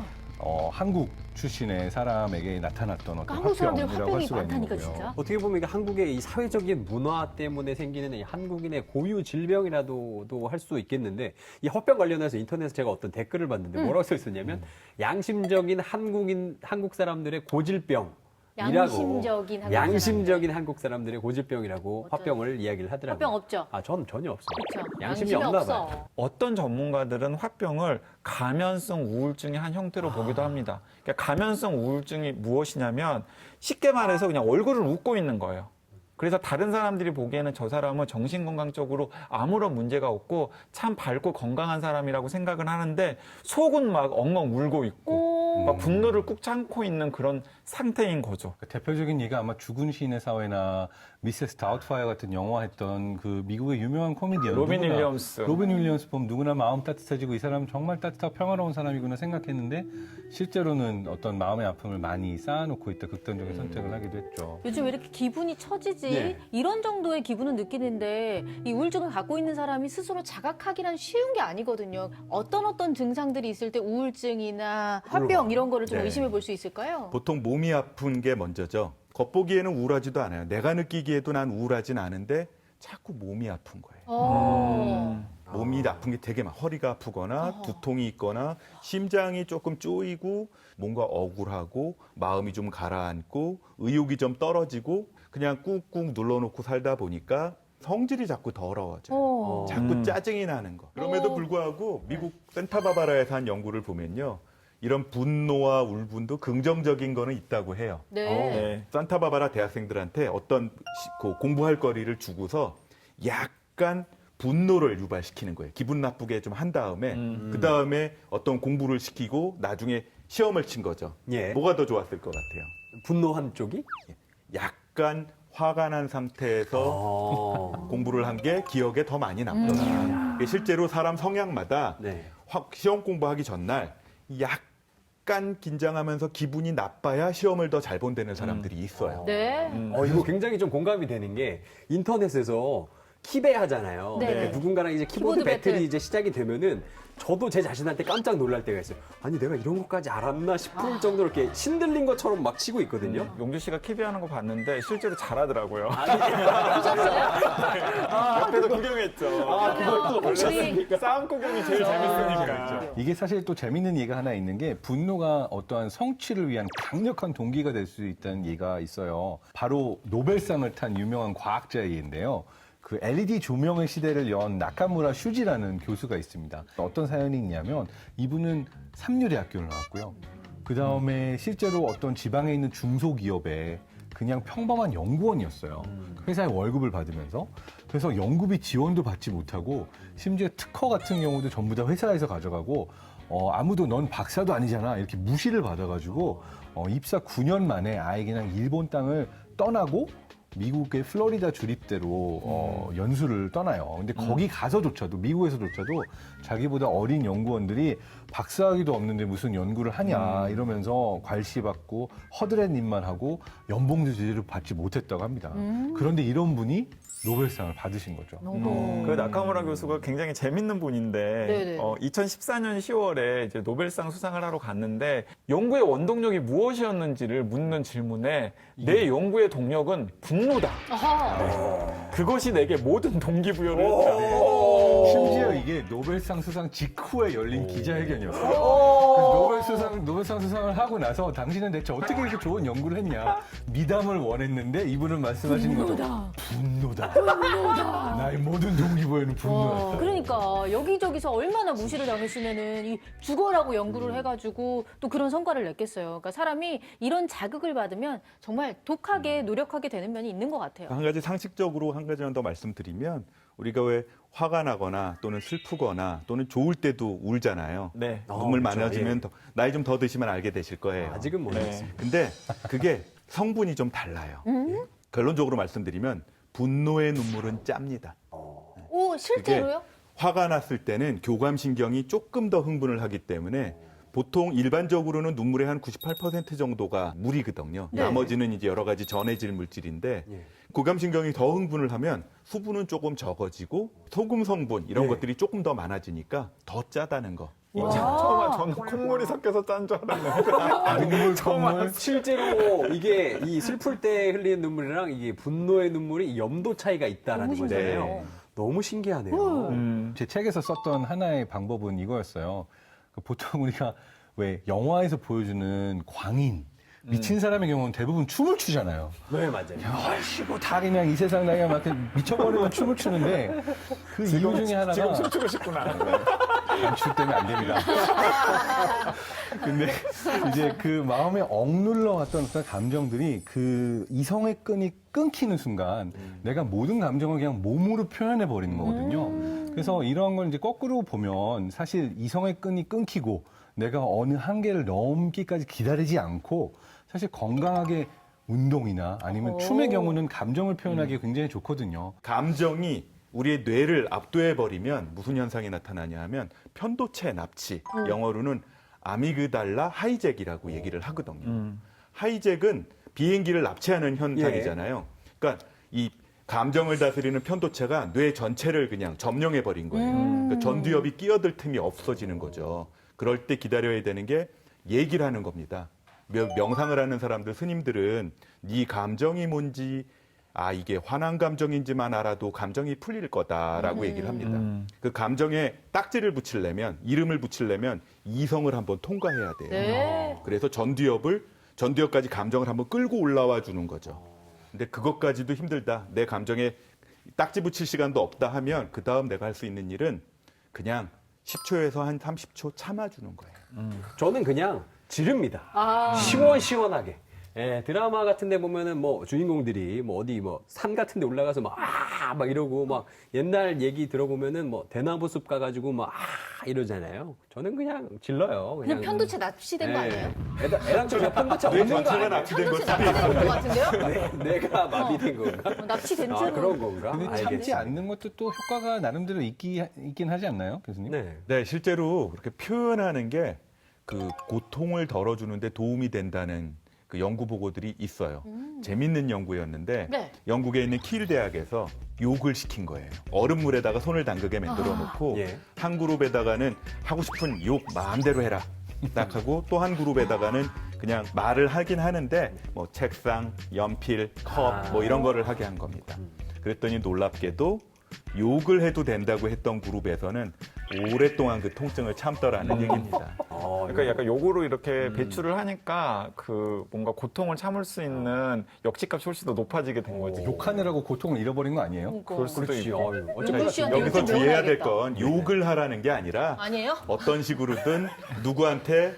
한국 출신의 사람에게 나타났던 어떤 한국 사람들이 화병이라고 할 화병이 수가 있는 많다니까 거고요. 진짜. 어떻게 보면 이게 한국의 이 사회적인 문화 때문에 생기는 이 한국인의 고유 질병이라도 할 수 있겠는데 이 화병 관련해서 인터넷에 제가 어떤 댓글을 봤는데 뭐라고 써 있었냐면 양심적인 한국 사람들의 고질병. 양심적인 한국 사람들의 고질병이라고 화병을 이야기를 하더라고요. 화병 없죠? 아, 전 전혀 없어요. 그렇죠. 양심이 없나 없어. 봐요. 어떤 전문가들은 화병을 가면성 우울증의 한 형태로 보기도 합니다. 그러니까 가면성 우울증이 무엇이냐면 쉽게 말해서 그냥 얼굴을 웃고 있는 거예요. 그래서 다른 사람들이 보기에는 저 사람은 정신건강적으로 아무런 문제가 없고 참 밝고 건강한 사람이라고 생각을 하는데 속은 막 엉엉 울고 있고 막 분노를 꾹 참고 있는 그런 상태인 거죠. 대표적인 예가 아마 죽은 시인의 사회나 미세스 다우트파이어 같은 영화 했던 그 미국의 유명한 코미디언 로빈 윌리엄스. 로빈 윌리엄스 보면 누구나 마음 따뜻해지고 이 사람은 정말 따뜻하고 평화로운 사람이구나 생각했는데 실제로는 어떤 마음의 아픔을 많이 쌓아놓고 있다 극단적인 선택을 하기도 했죠. 요즘 왜 이렇게 기분이 처지지? 네. 이런 정도의 기분은 느끼는데 이 우울증을 갖고 있는 사람이 스스로 자각하기란 쉬운 게 아니거든요. 어떤 증상들이 있을 때 우울증이나 화병 이런 거를 좀 네. 의심해 볼 수 있을까요? 보통 몸이 아픈 게 먼저죠. 겉보기에는 우울하지도 않아요. 내가 느끼기에도 난 우울하진 않은데 자꾸 몸이 아픈 거예요. 몸이 아픈 게 되게 막 허리가 아프거나 두통이 있거나 심장이 조금 쪼이고 뭔가 억울하고 마음이 좀 가라앉고 의욕이 좀 떨어지고 그냥 꾹꾹 눌러놓고 살다 보니까 성질이 자꾸 더러워져요. 자꾸 짜증이 나는 거. 그럼에도 불구하고 미국 센타바바라에서 한 연구를 보면요. 이런 분노와 울분도 긍정적인 거는 있다고 해요. 네. 네. 산타바바라 대학생들한테 어떤 공부할 거리를 주고서 약간 분노를 유발시키는 거예요. 기분 나쁘게 좀 한 다음에 그 다음에 어떤 공부를 시키고 나중에 시험을 친 거죠. 예. 뭐가 더 좋았을 것 같아요? 분노한 쪽이? 약간 화가 난 상태에서 공부를 한 게 기억에 더 많이 남더라. 실제로 사람 성향마다 네. 시험 공부하기 전날 약간 긴장하면서 기분이 나빠야 시험을 더 잘 본다는 사람들이 있어요. 네. 이거 굉장히 좀 공감이 되는 게 인터넷에서 키배 하잖아요. 네. 그러니까 누군가랑 이제 키보드 키보드 배틀이 배틀. 이제 시작이 되면은 저도 제 자신한테 깜짝 놀랄 때가 있어요. 아니 내가 이런 것까지 알았나 싶을 정도로 이렇게 신들린 것처럼 막 치고 있거든요. 용주 씨가 키비하는 거 봤는데 실제로 잘하더라고요. 보셨어요? 옆에서 구경했죠. 그것도 우리 싸움 구경이 제일 재밌으니까. 이게 사실 또 재밌는 예가 하나 있는 게 분노가 어떠한 성취를 위한 강력한 동기가 될 수 있다는 예가 있어요. 바로 노벨상을 탄 유명한 과학자의 예인데요. 그 LED 조명의 시대를 연 나카무라 슈지라는 교수가 있습니다. 어떤 사연이 있냐면 이분은 삼류대학교를 나왔고요. 그 다음에 실제로 어떤 지방에 있는 중소기업에 그냥 평범한 연구원이었어요. 회사의 월급을 받으면서. 그래서 연구비 지원도 받지 못하고 심지어 특허 같은 경우도 전부 다 회사에서 가져가고 아무도 넌 박사도 아니잖아 이렇게 무시를 받아가지고 입사 9년 만에 아예 그냥 일본 땅을 떠나고 미국의 플로리다 주립대로 연수를 떠나요. 근데 거기 가서조차도 미국에서조차도 자기보다 어린 연구원들이 박사학위도 없는데 무슨 연구를 하냐 이러면서 괄시받고 허드렛 일만 하고 연봉도 제대로 받지 못했다고 합니다. 그런데 이런 분이 노벨상을 받으신 거죠. 그 나카무라 교수가 굉장히 재밌는 분인데 네네. 2014년 10월에 이제 노벨상 수상을 하러 갔는데 연구의 원동력이 무엇이었는지를 묻는 질문에 내 연구의 동력은 분노다. 아하. 그것이 내게 모든 동기부여를 했다. 심지어 이게 노벨상 수상 직후에 열린 기자회견이었어요. 그래서 노벨상 수상을 하고 나서 당신은 대체 어떻게 이렇게 좋은 연구를 했냐 미담을 원했는데 이분은 말씀하시는 거죠. 분노다. 나의 모든 동기부여는 분노다. 그러니까 여기저기서 얼마나 무시를 당했으면은 이 죽어라고 연구를 해가지고 또 그런 성과를 냈겠어요. 그러니까 사람이 이런 자극을 받으면 정말 독하게 노력하게 되는 면이 있는 것 같아요. 한 가지 상식적으로 한 가지만 더 말씀드리면 우리가 왜 화가 나거나 또는 슬프거나 또는 좋을 때도 울잖아요. 네. 눈물 그렇죠. 많아지면 예. 나이 좀 더 드시면 알게 되실 거예요. 아직은 모르겠어요. 네. 근데 그게 성분이 좀 달라요. 결론적으로 말씀드리면 분노의 눈물은 짭니다. 오, 실제로요? 화가 났을 때는 교감신경이 조금 더 흥분을 하기 때문에 보통 일반적으로는 눈물의 한 98% 정도가 물이거든요. 네. 나머지는 이제 여러 가지 전해질 물질인데 예. 교감신경이 더 흥분을 하면 수분은 조금 적어지고 소금 성분 이런 예. 것들이 조금 더 많아지니까 더 짜다는 거. 처음에 저는 콧물이 섞여서 짠 줄 알았는데. 눈물, 콧물. 실제로 이게 이 슬플 때 흘리는 눈물이랑 이게 분노의 눈물이 이 염도 차이가 있다라는 너무 거잖아요. 신기해요. 너무 신기하네요. 제 책에서 썼던 하나의 방법은 이거였어요. 보통 우리가 왜 영화에서 보여주는 광인, 미친 사람의 경우는 대부분 춤을 추잖아요. 네, 맞아요. 아이고, 다 그냥 이 세상 나이가 막 미쳐버리면 춤을 추는데 그 이유 중에 하나가 지금 춤추고 싶구나. 단축 때문에 안 됩니다. 근데 이제 그 마음에 억눌러 왔던 어떤 감정들이 그 이성의 끈이 끊기는 순간 내가 모든 감정을 그냥 몸으로 표현해 버리는 거거든요. 그래서 이러한 걸 이제 거꾸로 보면 사실 이성의 끈이 끊기고 내가 어느 한계를 넘기까지 기다리지 않고 사실 건강하게 운동이나 아니면 춤의 경우는 감정을 표현하기 굉장히 좋거든요. 감정이 우리의 뇌를 압도해 버리면 무슨 현상이 나타나냐 하면 편도체 납치, 영어로는 아미그달라 하이잭이라고 얘기를 하거든요. 하이잭은 비행기를 납치하는 현상이잖아요. 그러니까 이 감정을 다스리는 편도체가 뇌 전체를 그냥 점령해 버린 거예요. 그러니까 전두엽이 끼어들 틈이 없어지는 거죠. 그럴 때 기다려야 되는 게 얘기를 하는 겁니다. 명상을 하는 사람들, 스님들은 네 감정이 뭔지 이게 화난 감정인지만 알아도 감정이 풀릴 거다라고 얘기를 합니다. 그 감정에 딱지를 붙이려면, 이름을 붙이려면 이성을 한번 통과해야 돼요. 네. 그래서 전두엽까지 감정을 한번 끌고 올라와 주는 거죠. 근데 그것까지도 힘들다. 내 감정에 딱지 붙일 시간도 없다 하면 그 다음 내가 할 수 있는 일은 그냥 10초에서 한 30초 참아주는 거예요. 저는 그냥 지릅니다. 시원시원하게. 예, 드라마 같은 데 보면은 뭐 주인공들이 뭐 어디 뭐 산 같은 데 올라가서 막 이러고 막 옛날 얘기 들어보면은 뭐 대나무 숲 가가지고 막 이러잖아요. 저는 그냥 질러요. 그냥 편도체 납치된 거 아니에요? 애당초 저 편도체 뇌 없는 거 전체가 아니에요? 납치된 걸 편도체 수도 납치된 있어요. 것 같은데요? 내가 마비된 건가? 납치된 채로. 그런 건가? 근데 참지 알겠습니다. 않는 것도 또 효과가 나름대로 있긴 하지 않나요, 교수님? 네. 네, 실제로 그렇게 표현하는 게 그 고통을 덜어주는데 도움이 된다는 그 연구 보고들이 있어요. 재밌는 연구였는데 네. 영국에 있는 킬 대학에서 욕을 시킨 거예요. 얼음물에다가 손을 담그게 만들어 놓고 예. 한 그룹에다가는 하고 싶은 욕 마음대로 해라 딱 하고 또 한 그룹에다가는 그냥 말을 하긴 하는데 뭐 책상, 연필, 컵 뭐 이런 거를 하게 한 겁니다. 그랬더니 놀랍게도 욕을 해도 된다고 했던 그룹에서는 오랫동안 그 통증을 참더라는 얘기입니다. 그러니까 약간 욕으로 이렇게 배출을 하니까 그 뭔가 고통을 참을 수 있는 역치값이 훨씬 더 높아지게 된 거지. 욕하느라고 고통을 잃어버린 거 아니에요? 그럴 수도 그렇지. 있고. 어쨌거나 용준 씨한테 여기서 욕 좀 주의해야 될 배워야겠다. 건 욕을 하라는 게 아니라 아니에요? 어떤 식으로든 누구한테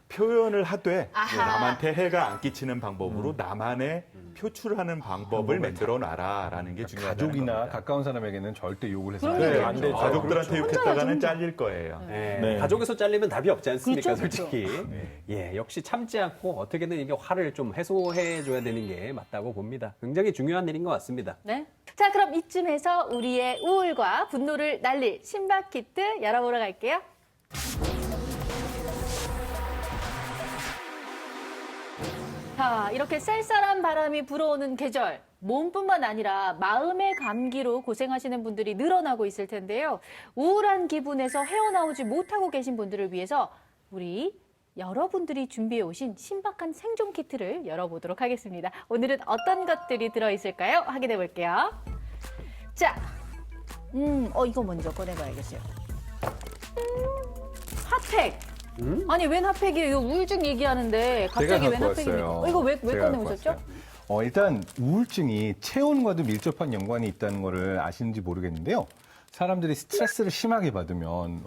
표현을 하되 아하. 남한테 해가 안 끼치는 방법으로 나만의 표출하는 방법을 만들어 놔라라는 게 중요하다는 가족이나 겁니다. 가까운 사람에게는 절대 욕을 해서 그럼요. 네, 안 되죠. 가족들한테 그렇죠. 욕했다가는 혼자야죠, 잘릴 거예요. 예, 네. 가족에서 잘리면 답이 없지 않습니까, 그렇죠, 솔직히. 예, 역시 참지 않고 어떻게든 이게 화를 좀 해소해줘야 되는 게 맞다고 봅니다. 굉장히 중요한 일인 것 같습니다. 네. 자, 그럼 이쯤에서 우리의 우울과 분노를 날릴 신박 키트 열어보러 갈게요. 자, 이렇게 쌀쌀한 바람이 불어오는 계절, 몸뿐만 아니라 마음의 감기로 고생하시는 분들이 늘어나고 있을 텐데요. 우울한 기분에서 헤어나오지 못하고 계신 분들을 위해서 우리 여러분들이 준비해 오신 신박한 생존 키트를 열어보도록 하겠습니다. 오늘은 어떤 것들이 들어있을까요? 확인해 볼게요. 자, 이거 먼저 꺼내봐야겠어요. 핫팩. 아니, 웬 핫팩이에요? 이거 우울증 얘기하는데 갑자기 웬 갖고 핫팩입니까? 왔어요. 이거 왜 제가 꺼내오셨죠? 갖고 왔어요. 일단 우울증이 체온과도 밀접한 연관이 있다는 거를 아시는지 모르겠는데요. 사람들이 스트레스를 심하게 받으면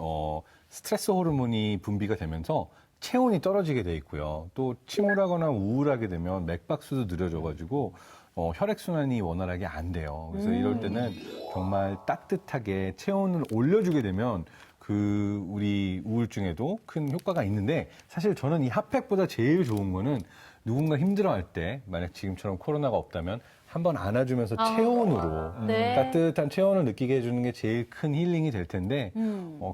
스트레스 호르몬이 분비가 되면서 체온이 떨어지게 돼 있고요. 또 침울하거나 우울하게 되면 맥박수도 느려져가지고 혈액순환이 원활하게 안 돼요. 그래서 이럴 때는 정말 따뜻하게 체온을 올려주게 되면 우리 우울증에도 큰 효과가 있는데 사실 저는 이 핫팩보다 제일 좋은 거는 누군가 힘들어할 때 만약 지금처럼 코로나가 없다면 한번 안아주면서 체온으로 네. 따뜻한 체온을 느끼게 해주는 게 제일 큰 힐링이 될 텐데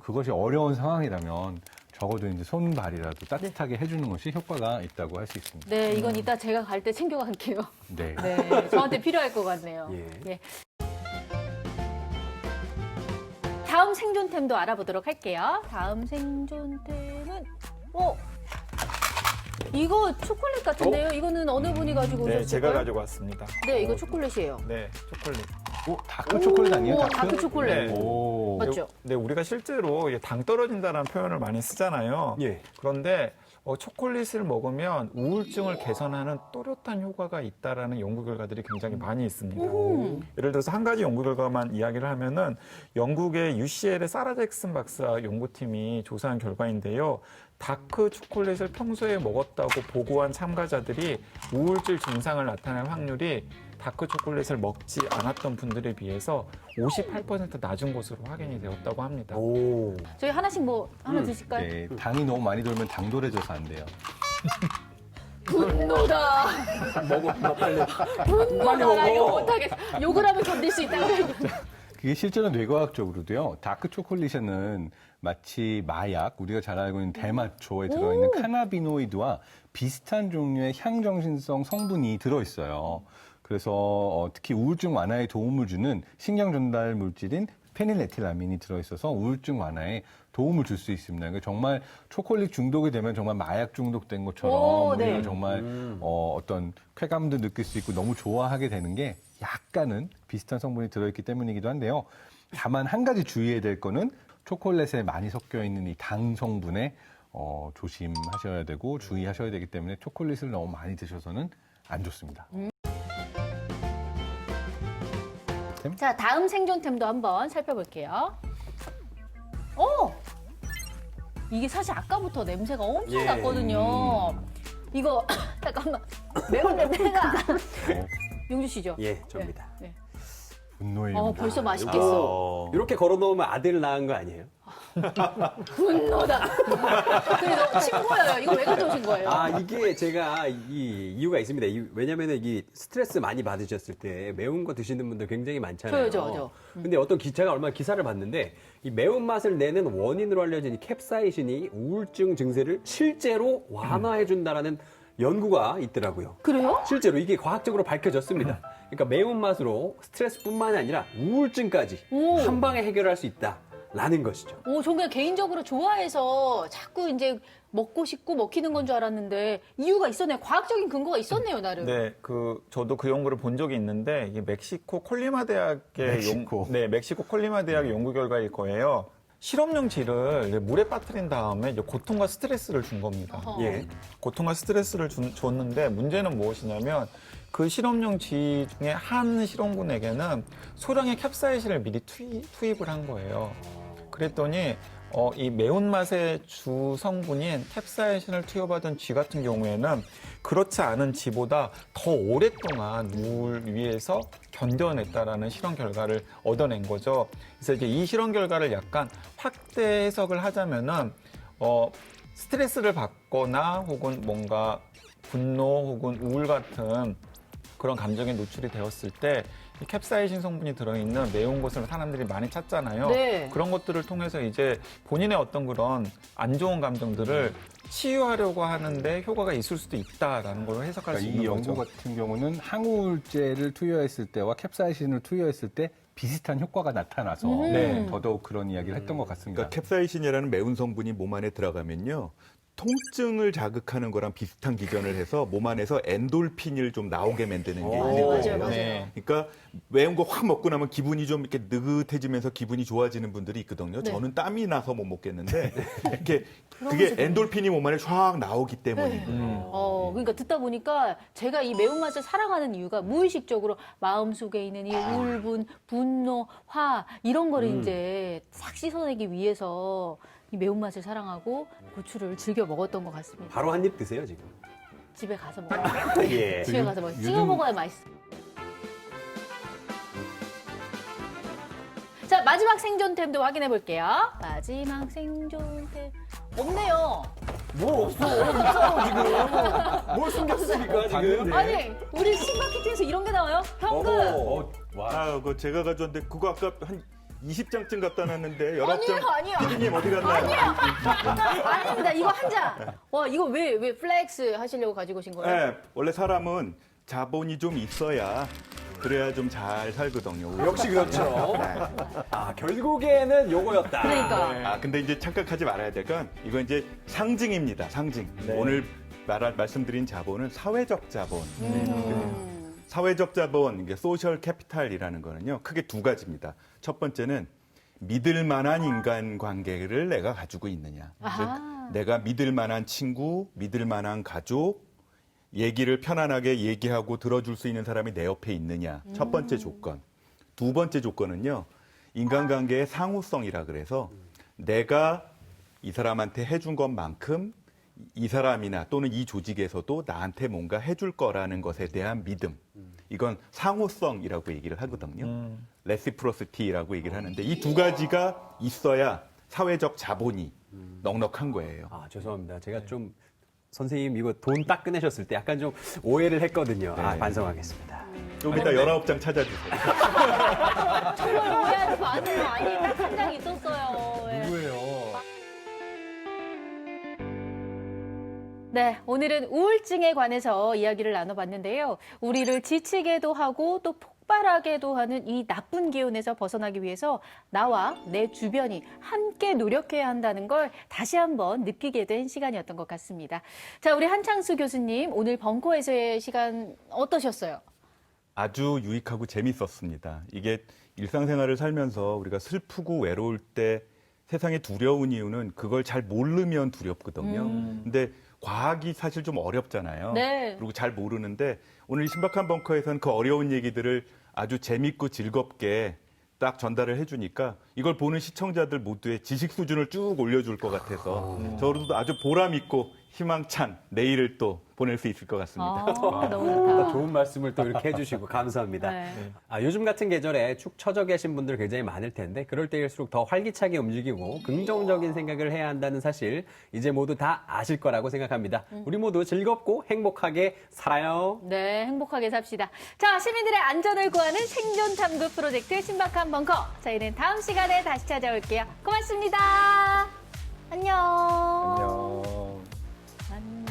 그것이 어려운 상황이라면 적어도 이제 손발이라도 따뜻하게 해주는 것이 효과가 있다고 할 수 있습니다. 네, 이건 이따 제가 갈 때 챙겨갈게요. 네. 네, 저한테 필요할 것 같네요. 예. 예. 다음 생존템도 알아보도록 할게요. 다음 생존템은 이거 초콜릿 같은데요? 이거는 어느 분이 가지고 네, 오셨을까요? 제가 가지고 왔습니다. 네, 이거 초콜릿이에요. 네, 초콜릿. 다크 초콜릿 아니에요? 오, 다크 초콜릿. 네. 오. 맞죠? 네, 우리가 실제로 이게 당 떨어진다는 표현을 많이 쓰잖아요. 예. 그런데 초콜릿을 먹으면 우울증을 개선하는 또렷한 효과가 있다라는 연구 결과들이 굉장히 많이 있습니다. 예를 들어서 한 가지 연구 결과만 이야기를 하면은 영국의 UCL의 사라 잭슨 박사 연구팀이 조사한 결과인데요. 다크 초콜릿을 평소에 먹었다고 보고한 참가자들이 우울증 증상을 나타낼 확률이 다크 초콜릿을 먹지 않았던 분들에 비해서 58% 낮은 것으로 확인이 되었다고 합니다. 오. 저희 하나씩 하나 드실까요? 네, 당이 너무 많이 돌면 당돌해져서 안 돼요. 분노다. 먹어, 빨리. 분노다. 나 이거 먹어. 못하겠어. 욕을 하면 견딜 수 있다고. 그게 실제로 뇌과학적으로도요. 다크 초콜릿에는 마치 마약, 우리가 잘 알고 있는 대마초에 들어있는 카나비노이드와 비슷한 종류의 향정신성 성분이 들어있어요. 그래서 특히 우울증 완화에 도움을 주는 신경 전달 물질인 페닐에틸아민이 들어있어서 우울증 완화에 도움을 줄 수 있습니다. 그러니까 정말 초콜릿 중독이 되면 정말 마약 중독된 것처럼 오, 우리가 네. 정말 어떤 쾌감도 느낄 수 있고 너무 좋아하게 되는 게 약간은 비슷한 성분이 들어있기 때문이기도 한데요. 다만 한 가지 주의해야 될 거는 초콜릿에 많이 섞여 있는 이 당 성분에 조심하셔야 되고 주의하셔야 되기 때문에 초콜릿을 너무 많이 드셔서는 안 좋습니다. 자, 다음 생존템도 한번 살펴볼게요. 이게 사실 아까부터 냄새가 엄청 예. 났거든요. 이거 잠깐만 매운 냄새가. 용주 씨죠? 예, 접니다. 네. 분노의 벌써 맛있겠어. 이렇게 걸어놓으면 아들 낳은 거 아니에요? 분노다. 그래서 친구예요. 이거 왜 가져오신 거예요? 이게 제가 이유가 있습니다. 왜냐면은 이 스트레스 많이 받으셨을 때 매운 거 드시는 분들 굉장히 많잖아요. 저요. 근데 어떤 제가 얼마 기사를 봤는데 이 매운맛을 내는 원인으로 알려진 이 캡사이신이 우울증 증세를 실제로 완화해 준다라는 연구가 있더라고요. 그래요? 실제로 이게 과학적으로 밝혀졌습니다. 그러니까 매운맛으로 스트레스뿐만이 아니라 우울증까지 오. 한 방에 해결할 수 있다라는 것이죠. 오, 전 그냥 개인적으로 좋아해서 자꾸 이제 먹고 싶고 먹히는 건 줄 알았는데 이유가 있었네요. 과학적인 근거가 있었네요, 나름. 네, 저도 그 연구를 본 적이 있는데 이게 멕시코 콜리마 대학의 멕시코 콜리마 대학의 연구 결과일 거예요. 실험용지를 물에 빠뜨린 다음에 이제 고통과 스트레스를 준 겁니다. 어허. 예. 고통과 스트레스를 줬는데 문제는 무엇이냐면 그 실험용지 중에 한 실험군에게는 소량의 캡사이신을 미리 투입을 한 거예요. 그랬더니 이 매운맛의 주 성분인 캡사이신을 투여받은 쥐 같은 경우에는 그렇지 않은 쥐보다 더 오랫동안 물 위에서 견뎌냈다라는 실험 결과를 얻어낸 거죠. 그래서 이제 이 실험 결과를 약간 확대 해석을 하자면은 스트레스를 받거나 혹은 뭔가 분노 혹은 우울 같은 그런 감정에 노출이 되었을 때 이 캡사이신 성분이 들어있는 매운 것을 사람들이 많이 찾잖아요. 네. 그런 것들을 통해서 이제 본인의 어떤 그런 안 좋은 감정들을 치유하려고 하는데 효과가 있을 수도 있다라는 걸 해석할 수 그러니까 있는 이 거죠. 연구 같은 경우는 항우울제를 투여했을 때와 캡사이신을 투여했을 때 비슷한 효과가 나타나서 네. 더더욱 그런 이야기를 했던 것 같습니다. 그러니까 캡사이신이라는 매운 성분이 몸 안에 들어가면요. 통증을 자극하는 거랑 비슷한 기전을 해서 몸 안에서 엔돌핀을 좀 나오게 만드는 게 있는 거예요. 맞아요. 네. 그러니까 매운 거 확 먹고 나면 기분이 좀 이렇게 느긋해지면서 기분이 좋아지는 분들이 있거든요. 네. 저는 땀이 나서 못 먹겠는데 이렇게 그게 엔돌핀이 몸 안에 쫙 나오기 때문인 거예요. 그러니까 듣다 보니까 제가 이 매운맛을 사랑하는 이유가 무의식적으로 마음속에 있는 이 울분, 분노, 화 이런 거를 이제 싹 씻어내기 위해서 이 매운맛을 사랑하고 고추를 즐겨 먹었던 것 같습니다. 바로 한 입 드세요, 지금. 집에 가서 먹어요. 예. 집에 가서 먹어요. 찍어 먹어야 맛있어. 자, 마지막 생존템도 확인해 볼게요. 마지막 생존템. 없네요. 뭐 없어 지금. 뭘 숨겼습니까, 지금? 아니, 우리 신마켓에서 이런 게 나와요? 현금. 아, 그거 제가 가져왔는데 그거 아까 한 20장쯤 갖다 놨는데 19장 아니에요. 피디님 어디 갔나요? 아닙니다. 이거 한 장. 와, 이거 왜 플렉스 하시려고 가지고 오신 거예요? 네, 원래 사람은 자본이 좀 있어야 그래야 좀 잘 살거든요. 역시 그렇죠. 아, 결국에는 요거였다. 그러니까. 아, 근데 이제 착각하지 말아야 될 건 이건 이제 상징입니다. 상징. 네. 오늘 말씀드린 자본은 사회적 자본. 사회적 자본, 이게 소셜 캐피탈이라는 거는요, 크게 두 가지입니다. 첫 번째는 믿을 만한 인간 관계를 내가 가지고 있느냐. 아하. 즉, 내가 믿을 만한 친구, 믿을 만한 가족, 얘기를 편안하게 얘기하고 들어줄 수 있는 사람이 내 옆에 있느냐. 첫 번째 조건. 두 번째 조건은요, 인간관계의 상호성이라 그래서 내가 이 사람한테 해준 것만큼 이 사람이나 또는 이 조직에서도 나한테 뭔가 해줄 거라는 것에 대한 믿음. 이건 상호성이라고 얘기를 하거든요. 레시프로시티라고 얘기를 하는데 이 두 가지가 있어야 사회적 자본이 넉넉한 거예요. 아, 죄송합니다. 제가 좀 선생님 이거 돈 딱 꺼내셨을 때 약간 좀 오해를 했거든요. 아, 반성하겠습니다. 좀 이따 19장 찾아주세요. 정말 오해하지 마세요. 아니, 딱 한 장 있었어요. 예. 누구예요? 네, 오늘은 우울증에 관해서 이야기를 나눠봤는데요. 우리를 지치게도 하고 또 폭발하게도 하는 이 나쁜 기운에서 벗어나기 위해서 나와 내 주변이 함께 노력해야 한다는 걸 다시 한번 느끼게 된 시간이었던 것 같습니다. 자, 우리 한창수 교수님, 오늘 벙커에서의 시간 어떠셨어요? 아주 유익하고 재밌었습니다. 이게 일상생활을 살면서 우리가 슬프고 외로울 때 세상에 두려운 이유는 그걸 잘 모르면 두렵거든요. 근데 과학이 사실 좀 어렵잖아요. 네. 그리고 잘 모르는데 오늘 이 신박한 벙커에서는 그 어려운 얘기들을 아주 재밌고 즐겁게 딱 전달을 해주니까 이걸 보는 시청자들 모두의 지식 수준을 쭉 올려줄 것 같아서 저로도 아주 보람 있고 희망찬 내일을 또 보낼 수 있을 것 같습니다. 너무 좋다. 좋은 말씀을 또 이렇게 해주시고 감사합니다. 네. 아, 요즘 같은 계절에 축 처져 계신 분들 굉장히 많을 텐데 그럴 때일수록 더 활기차게 움직이고 긍정적인 생각을 해야 한다는 사실 이제 모두 다 아실 거라고 생각합니다. 우리 모두 즐겁고 행복하게 살아요. 네, 행복하게 삽시다. 자, 시민들의 안전을 구하는 생존 탐구 프로젝트 신박한 벙커. 저희는 다음 시간에 다시 찾아올게요. 고맙습니다. 안녕. 안녕. 안녕.